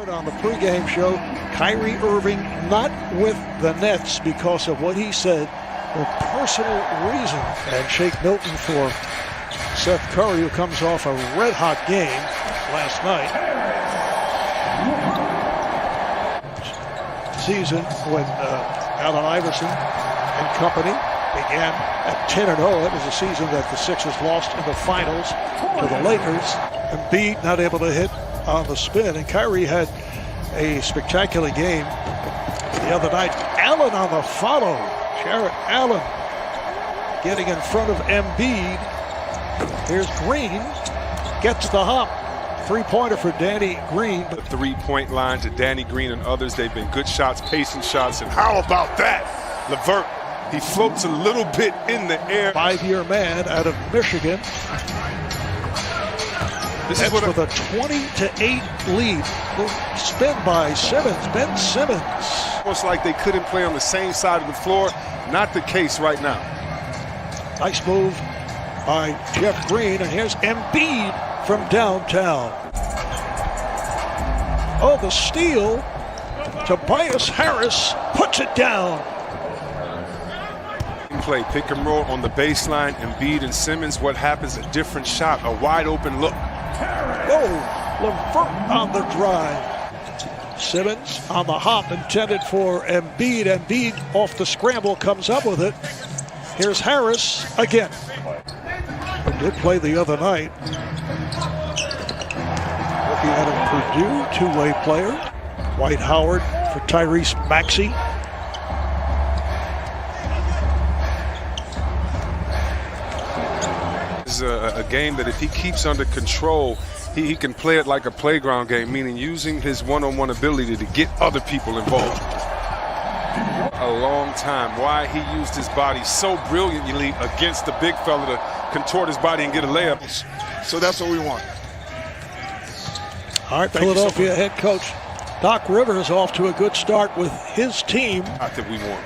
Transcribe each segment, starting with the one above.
On the pregame show, Kyrie Irving not with the Nets because of what he said for personal reasons. And Shake Milton for Seth Curry, who comes off a red-hot game last night. Season when Allen Iverson and company began at 10-0. It was a season that the Sixers lost in the finals to the Lakers. Embiid not able to hit on the spin, and Kyrie had a spectacular game the other night. Allen on the follow. Jarrett Allen getting in front of Embiid. Here's Green, gets the hop. Three-pointer for Danny Green. The three-point line to Danny Green and others. They've been good shots, pacing shots, and how about that? LeVert, he floats a little bit in the air. Five-year man out of Michigan. This is with a 20-8 lead. Spin by Simmons, Ben Simmons. Almost like they couldn't play on the same side of the floor. Not the case right now. Nice move by Jeff Green, and here's Embiid from downtown. Oh, the steal. Tobias Harris puts it down. Play pick and roll on the baseline. Embiid and Simmons. What happens? A different shot, a wide open look. Oh, LeVert on the drive. Simmons on the hop, intended for Embiid. Embiid off the scramble, comes up with it. Here's Harris again. Who did play the other night. Looking at him, Purdue, two-way player. Dwight Howard for Tyrese Maxey. A game that if he keeps under control, he can play it like a playground game, meaning using his one-on-one ability to get other people involved. A long time. Why he used his body so brilliantly against the big fella to contort his body and get a layup. So that's what we want. All right, Philadelphia head coach Doc Rivers off to a good start with his team. Not that we want.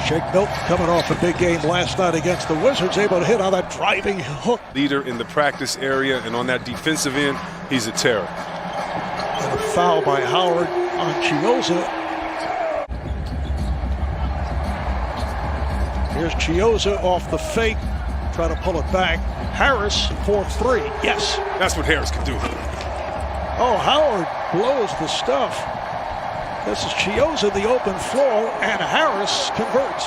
Shake Milton coming off a big game last night against the Wizards, able to hit on that driving hook. Leader in the practice area, and on that defensive end, he's a terror. And a foul by Howard on Chiozza. Here's Chiozza off the fake, trying to pull it back. Harris for three, yes. That's what Harris can do. Oh, Howard blows the stuff. This is Chiozza, the open floor, and Harris converts.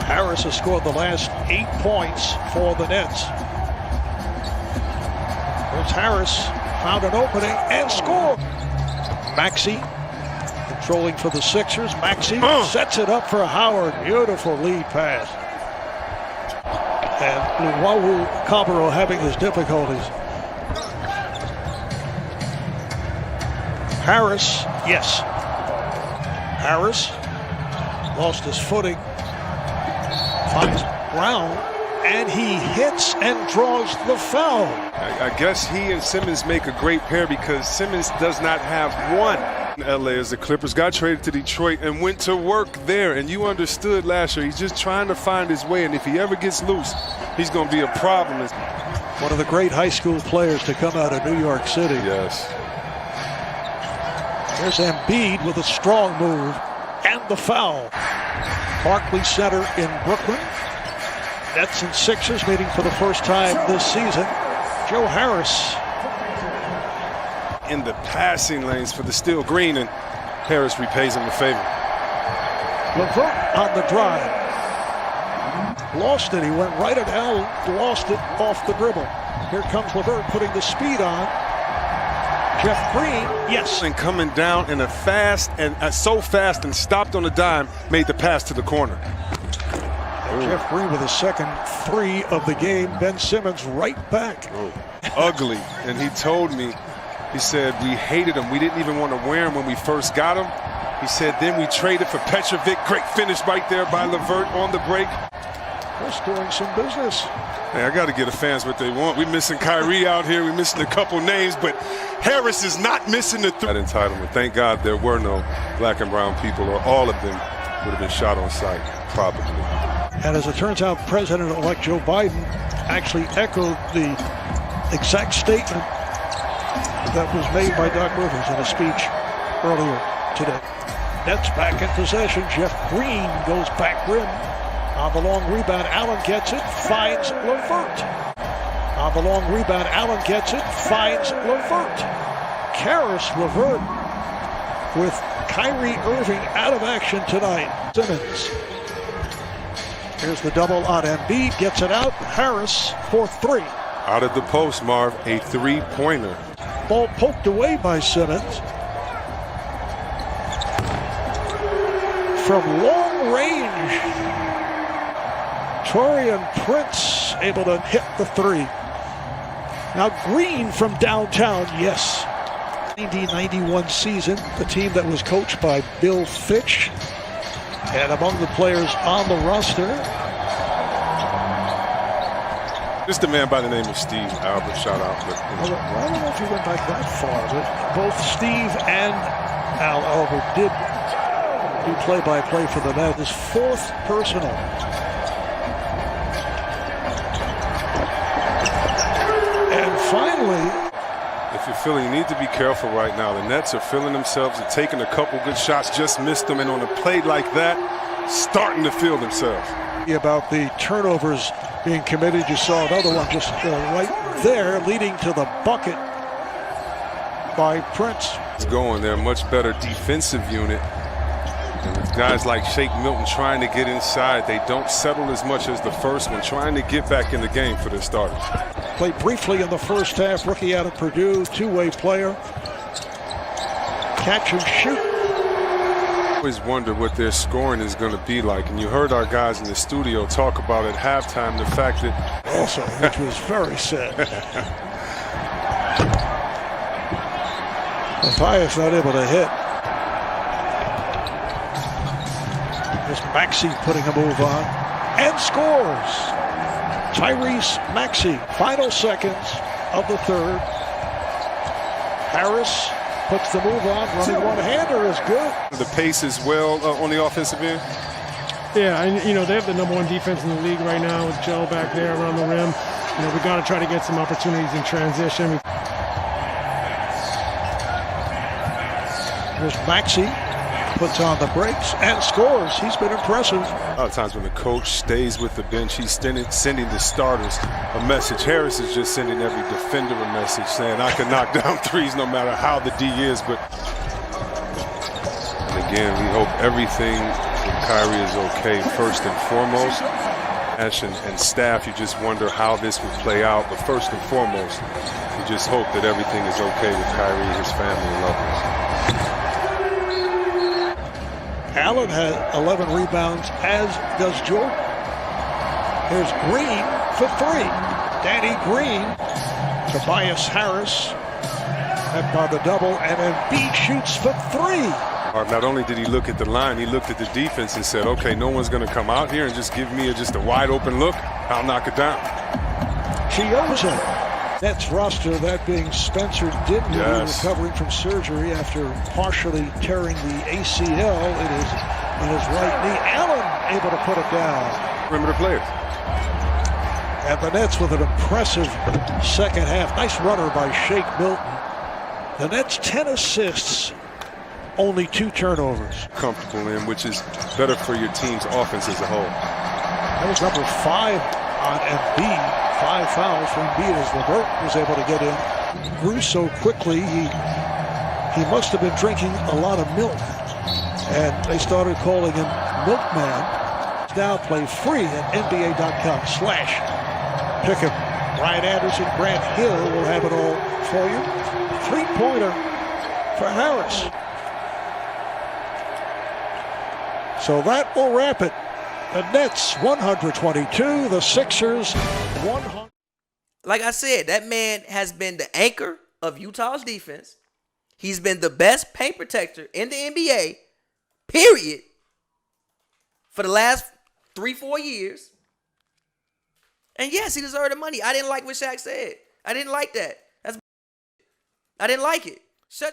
Harris has scored the last 8 points for the Nets. There's Harris, found an opening and scored. Maxey controlling for the Sixers. Maxey sets it up for Howard. Beautiful lead pass. And Raul Cabarro having his difficulties. Harris, yes. Harris lost his footing, finds Brown, and he hits and draws the foul. I guess he and Simmons make a great pair because Simmons does not have one. LA as the Clippers got traded to Detroit and went to work there, and you understood last year he's just trying to find his way, and if he ever gets loose, he's going to be a problem. One of the great high school players to come out of New York City. Yes. There's Embiid with a strong move and the foul. Barclays Center in Brooklyn. Nets and Sixers meeting for the first time this season. Joe Harris in the passing lanes for the steal. Green, and Harris repays him a favor. LeVert on the drive. Lost it. He went right at Allen, lost it off the dribble. Here comes LeVert putting the speed on. Jeff Green, yes. And coming down in a fast and so fast and stopped on a dime, made the pass to the corner. Jeff Green with his second three of the game. Ben Simmons right back. Ugly. And he told me, he said, we hated him. We didn't even want to wear him when we first got him. He said, then we traded for Petrovic. Great finish right there by LeVert on the break. Just doing some business. Hey, I got to get the fans what they want. We're missing Kyrie out here. We're missing a couple names, but Harris is not missing the that entitlement. Thank God there were no black and brown people, or all of them would have been shot on sight, probably. And as it turns out, President-elect Joe Biden actually echoed the exact statement that was made by Doc Rivers in a speech earlier today. Nets back in possession. Jeff Green goes back rim. On the long rebound, Allen gets it, finds LeVert. On the long rebound, Allen gets it, finds LeVert. Karis LeVert with Kyrie Irving out of action tonight. Simmons. Here's the double on Embiid, gets it out. Harris for three. Out of the post, Marv, a three-pointer. Ball poked away by Simmons. From long range, Taurean Prince able to hit the three. Now Green from downtown, yes. 1991 season, the team that was coached by Bill Fitch. And among the players on the roster, just a man by the name of Steve Albert, shout out. Well, I don't know if he went back that far, but both Steve and Al Albert did do play-by-play for the Nets. His fourth personal. And finally, if you're feeling, you need to be careful right now. The Nets are feeling themselves and taking a couple good shots, just missed them, and on a play like that, starting to feel themselves. About the turnovers being committed, you saw another one just right there, leading to the bucket by Prince. It's going. They're a much better defensive unit. And with guys like Shake Milton trying to get inside, they don't settle as much as the first one, trying to get back in the game for their starters. Played briefly in the first half, rookie out of Purdue, two-way player. Catch and shoot. I always wonder what their scoring is going to be like. And you heard our guys in the studio talk about at halftime the fact that... Also, which was very sad. Matthias not able to hit. Here's Maxey putting a move on. And scores! Tyrese Maxey, final seconds of the third. Harris puts the move on, running one-hander is good. The pace as well on the offensive end. Yeah, and you know, they have the #1 defense in the league right now with Joe back there around the rim. You know, we got to try to get some opportunities in transition. Here's Maxey, puts on the brakes and scores. He's been impressive. A lot of times when the coach stays with the bench, he's sending the starters a message. Harris is just sending every defender a message saying, I can knock down threes no matter how the D is. But and again, we hope everything with Kyrie is okay first and foremost. Ash and staff, you just wonder how this would play out. But first and foremost, you just hope that everything is okay with Kyrie, his family, and loved ones. Allen had 11 rebounds, as does Jordan. Here's Green for three. Danny Green, Tobias Harris, met by the double, and Embiid shoots for three. Not only did he look at the line, he looked at the defense and said, okay, no one's going to come out here and just give me just a wide open look. I'll knock it down. Chioza. Nets roster, that being Spencer Dinwiddie, recovering from surgery after partially tearing the ACL in his right knee. Allen able to put it down. Perimeter players. And the Nets with an impressive second half. Nice runner by Shake Milton. The Nets 10 assists, only 2 turnovers. Comfortable in, which is better for your team's offense as a whole. That was number 5 on Embiid. 5 fouls for Embiid as LeVert was able to get in. Grew so quickly, he must have been drinking a lot of milk. And they started calling him Milkman. Now play free at NBA.com/pick'em. Brian Anderson, Grant Hill will have it all for you. 3-pointer for Harris. So that will wrap it. The Nets 122, the Sixers 100. Like I said, that man has been the anchor of Utah's defense. He's been the best paint protector in the NBA, period, for the last 3-4 years. And yes, he deserved the money. I didn't like what Shaq said. I didn't like that. I didn't like it. Shut